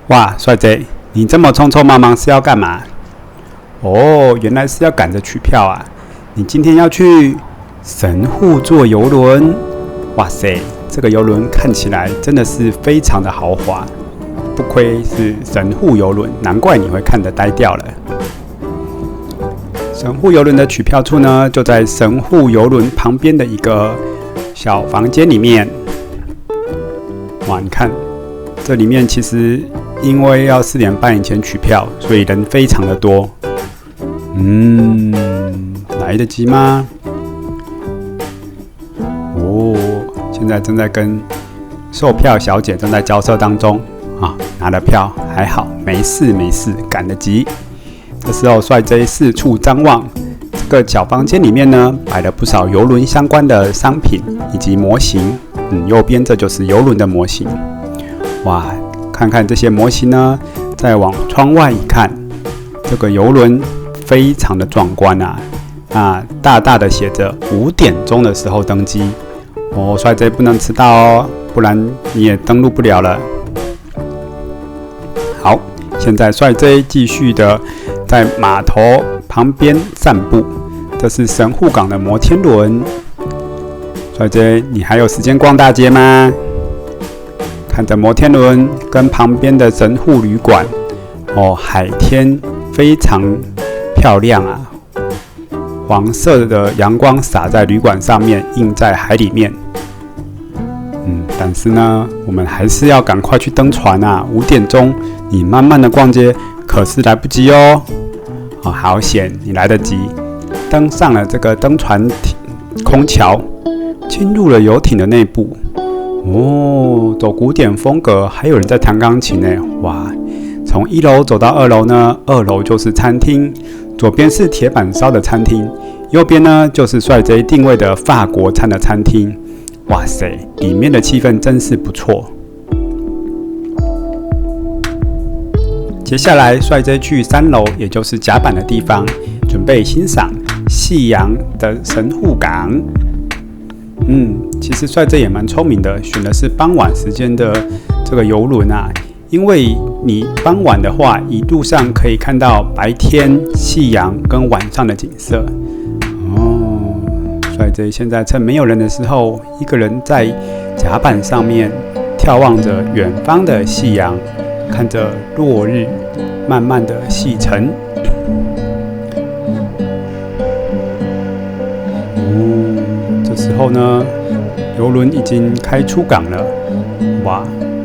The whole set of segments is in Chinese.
哇，帅 J， 你这么匆匆忙忙是要干嘛？哦，原来是要赶着取票啊！你今天要去神户坐邮轮？哇塞，这个邮轮看起来真的是非常的豪华，不愧是神户邮轮，难怪你会看得呆掉了。神户邮轮的取票处呢，就在神户邮轮旁边的一个小房间里面。哇，你看，这里面其实因为要4点半以前取票，所以人非常的多。来得及吗？哦，现在正在跟售票小姐正在交涉当中啊，拿了票还好，没事，赶得及。这时候帅 J 四处张望，这个小房间里面呢，摆了不少邮轮相关的商品以及模型。右边这就是邮轮的模型。哇，看看这些模型呢，再往窗外一看，这个邮轮非常的壮观啊！大大的写着5点钟的时候登机。哦，帅 J 不能迟到哦，不然你也登陆不了了。好，现在帅 J 继续的在码头旁边散步。这是神户港的摩天轮。帅 J， 你还有时间逛大街吗？看着摩天轮跟旁边的神户旅馆，海天非常漂亮啊！黄色的阳光洒在旅馆上面，映在海里面。但是呢，我们还是要赶快去登船啊！5点钟，你慢慢的逛街，可是来不及哦。好险，你来得及，登上了这个登船空桥，进入了游艇的内部。走古典风格，还有人在弹钢琴呢！哇，从1楼走到2楼呢，2楼就是餐厅，左边是铁板烧的餐厅，右边呢就是帅 J 定位的法国餐的餐厅。哇塞，里面的气氛真是不错。接下来帅 J 去3楼，也就是甲板的地方，准备欣赏夕阳的神户港。其实帅 J 也蛮聪明的，选的是傍晚时间的这个邮轮啊，因为你傍晚的话，一路上可以看到白天夕阳跟晚上的景色。帅 J 现在趁没有人的时候，一个人在甲板上面眺望着远方的夕阳，看着落日慢慢的西沉。这时候呢，邮轮已经开出港了。哇，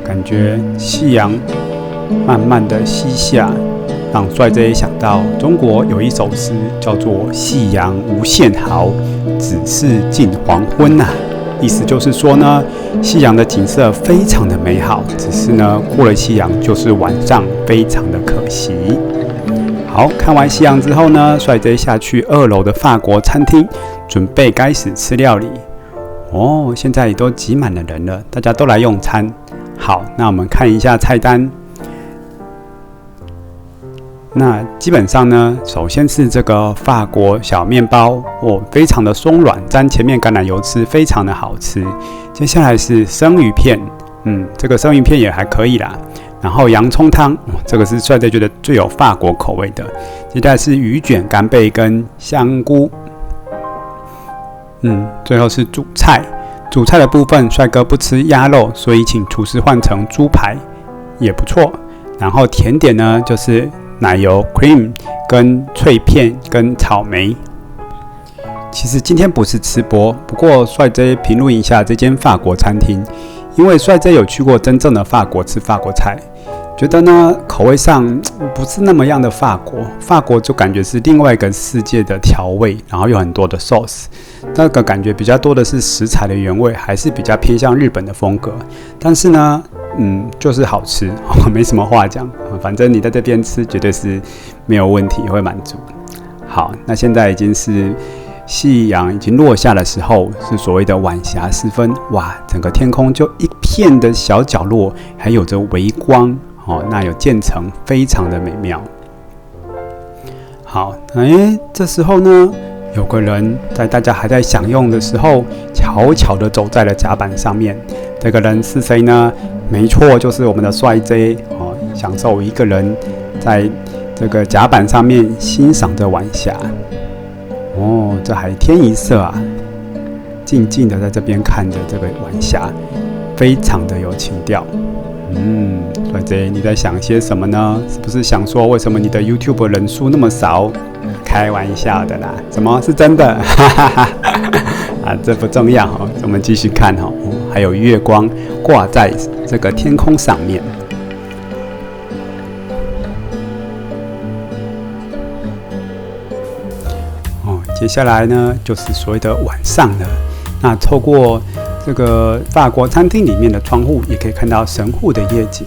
感觉夕阳慢慢的西下，让帅 J 想到中国有一首诗叫做夕阳无限好，只是近黄昏啊。意思就是说呢，夕阳的景色非常的美好，只是呢过了夕阳就是晚上，非常的可惜。好，看完夕阳之后呢，帅 J 下去2楼的法国餐厅，准备开始吃料理。现在也都挤满了人了，大家都来用餐。好，那我们看一下菜单。那基本上呢，首先是这个法国小面包，非常的松软，沾前面橄榄油吃，非常的好吃。接下来是生鱼片，这个生鱼片也还可以啦。然后洋葱汤，这个是帅 J 觉得最有法国口味的。接下来是鱼卷、干贝跟香菇。最后是主菜。主菜的部分，帅哥不吃鸭肉，所以请厨师换成猪排，也不错。然后甜点呢，就是奶油 cream 跟脆片跟草莓。其实今天不是吃播，不过帅 J 评论一下这间法国餐厅，因为帅 J 有去过真正的法国吃法国菜，觉得呢口味上不是那么样的法国，法国就感觉是另外一个世界的调味，然后有很多的 sauce， 那个感觉比较多的是食材的原味，还是比较偏向日本的风格。但是呢，就是好吃，没什么话讲，反正你在这边吃绝对是没有问题，会满足。好，那现在已经是夕阳已经落下的时候，是所谓的晚霞时分。哇，整个天空就一片的小角落，还有着微光。那有渐层，非常的美妙。好，这时候呢，有个人在大家还在享用的时候，悄悄地走在了甲板上面。这个人是谁呢？没错，就是我们的帅 J 享受一个人在这个甲板上面欣赏着晚霞。哦，这海天一色啊，静静的在这边看着这个晚霞，非常的有情调。所以这你在想些什么呢？是不是想说为什么你的 YouTube 人数那么少？开玩笑的啦，什么是真的？这不重要哈，我们继续看哈。还有月光挂在这个天空上面。接下来呢，就是所谓的晚上了。那透过这个法国餐厅里面的窗户，也可以看到神户的夜景。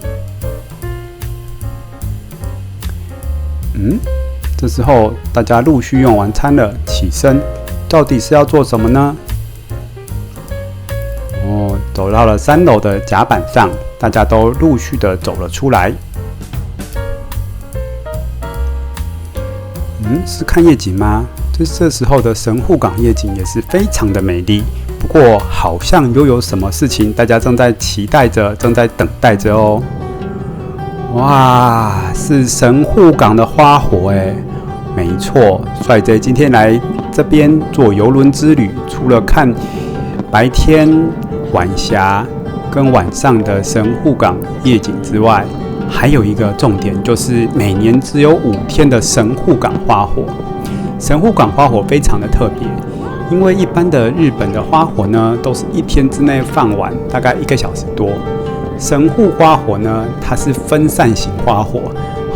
这时候大家陆续用完餐了，起身，到底是要做什么呢？走到了3楼的甲板上，大家都陆续的走了出来。是看夜景吗？这时候的神户港夜景也是非常的美丽，不过好像又有什么事情大家正在期待着，正在等待着哦。哇，是神户港的花火哎，没错，帅贼今天来这边做邮轮之旅，除了看白天晚霞跟晚上的神户港夜景之外，还有一个重点，就是每年只有5天的神户港花火。神户港花火非常的特别，因为一般的日本的花火呢，都是1天之内放完，大概1个小时多。神户花火呢，它是分散型花火，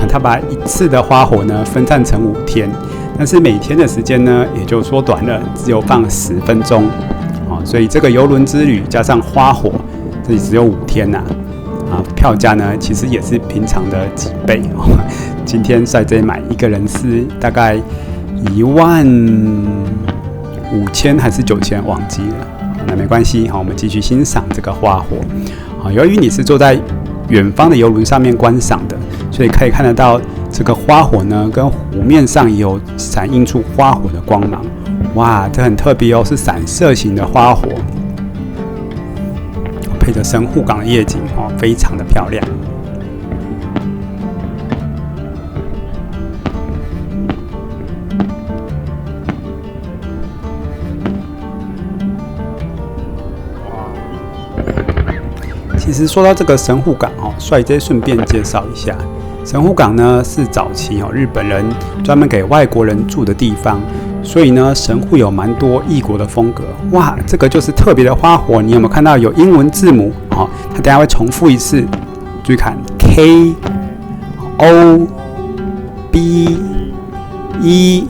它把一次的花火呢分散成5天，但是每天的时间呢也就缩短了，只有放10分钟。所以这个邮轮之旅加上花火，这里只有5天呐。票价呢其实也是平常的几倍。今天在这里买一个人是大概15000还是9000，忘记了。那没关系，我们继续欣赏这个花火。由于你是坐在远方的邮轮上面观赏的，所以可以看得到这个花火呢，跟湖面上也有闪映出花火的光芒。哇，这很特别哦，是散射型的花火，配着神户港的夜景非常的漂亮。其实说到这个神户港帅姐顺便介绍一下，神户港呢是早期日本人专门给外国人住的地方，所以呢神户有蛮多异国的风格。哇，这个就是特别的花火，你有没有看到有英文字母？它等一下会重复一次，注意看 K O B E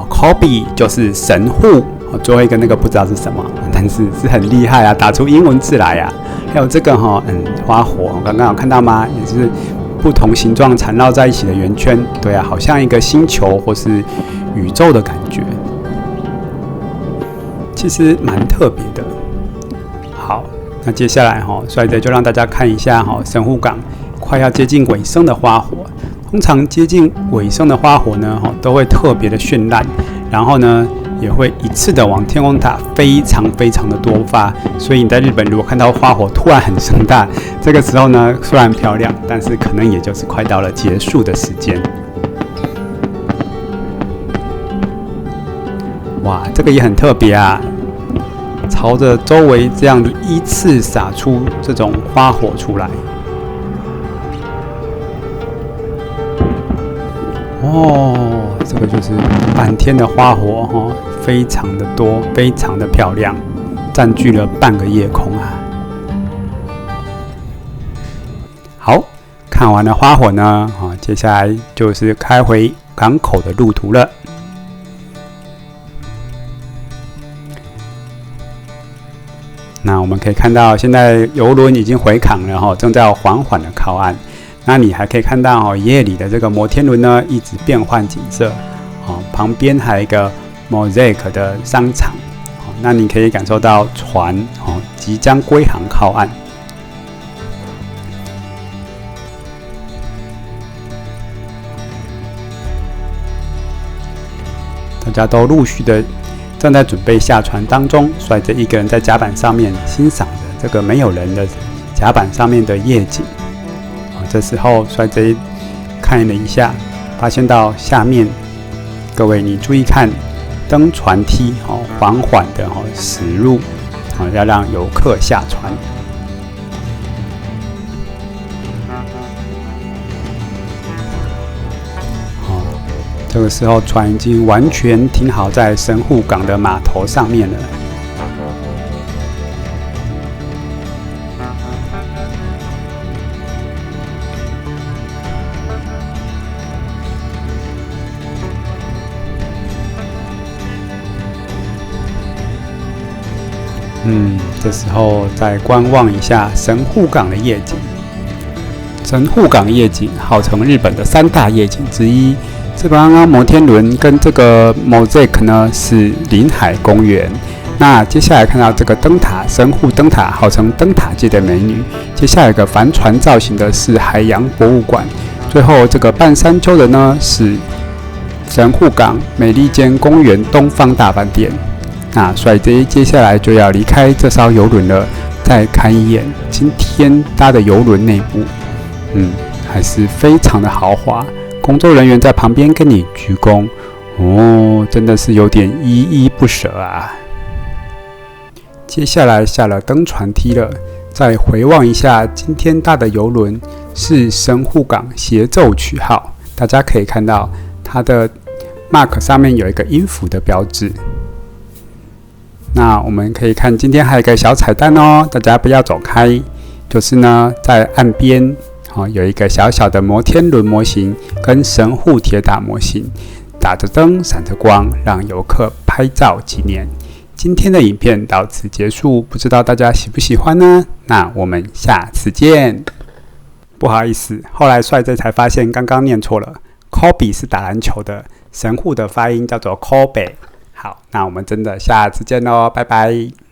Kobe 就是神户。最后一个那个不知道是什么，但是是很厉害啊，打出英文字来啊。还有这个花火，刚刚有看到吗？也是不同形状缠绕在一起的圆圈，对啊，好像一个星球或是宇宙的感觉，其实蛮特别的。好，那接下来帅仔就让大家看一下神户港快要接近尾声的花火。通常接近尾声的花火呢，都会特别的绚烂，然后呢也会一次的往天空塔非常非常的多发，所以你在日本如果看到花火突然很盛大，这个时候呢虽然漂亮，但是可能也就是快到了结束的时间。哇，这个也很特别啊，朝着周围这样子依次洒出这种花火出来。这个就是半天的花火非常的多，非常的漂亮，占据了半个夜空啊。好，看完了花火呢，接下来就是开回港口的路途了。那我们可以看到，现在邮轮已经回港了，正在缓缓的靠岸。那你还可以看到夜里的这个摩天轮呢，一直变换景色。旁边还有一个 Mosaic 的商场。那你可以感受到船即将归航靠岸。大家都陆续的正在准备下船当中，帅着一个人在甲板上面欣赏着这个没有人的甲板上面的夜景。这时候帅 J 看了一下，发现到下面，各位你注意看，登船梯缓缓的驶入，要让游客下船。这个时候船已经完全停好在神户港的码头上面了。这时候再观望一下神户港的夜景。神户港夜景号称日本的3大夜景之一。这个刚刚摩天轮跟这个 Mosaic 呢是临海公园。那接下来看到这个灯塔，神户灯塔号称灯塔界的美女。接下来有个帆船造型的是海洋博物馆。最后这个半山丘的呢是神户港美利坚公园东方大饭店。那帅 J 接下来就要离开这艘邮轮了，再看一眼今天搭的邮轮内部，还是非常的豪华。工作人员在旁边跟你鞠躬，真的是有点依依不舍啊。接下来下了登船梯了，再回望一下今天搭的邮轮是神户港协奏曲号，大家可以看到它的 mark 上面有一个音符的标志。那我们可以看今天还有一个小彩蛋哦，大家不要走开，就是呢在岸边有一个小小的摩天轮模型跟神户铁塔模型，打着灯闪着光，让游客拍照纪念。今天的影片到此结束，不知道大家喜不喜欢呢？那我们下次见。不好意思，后来帅 J 才发现刚刚念错了 ，Kobe 是打篮球的，神户的发音叫做 Kobe。好，那我们真的下次见喽，拜拜。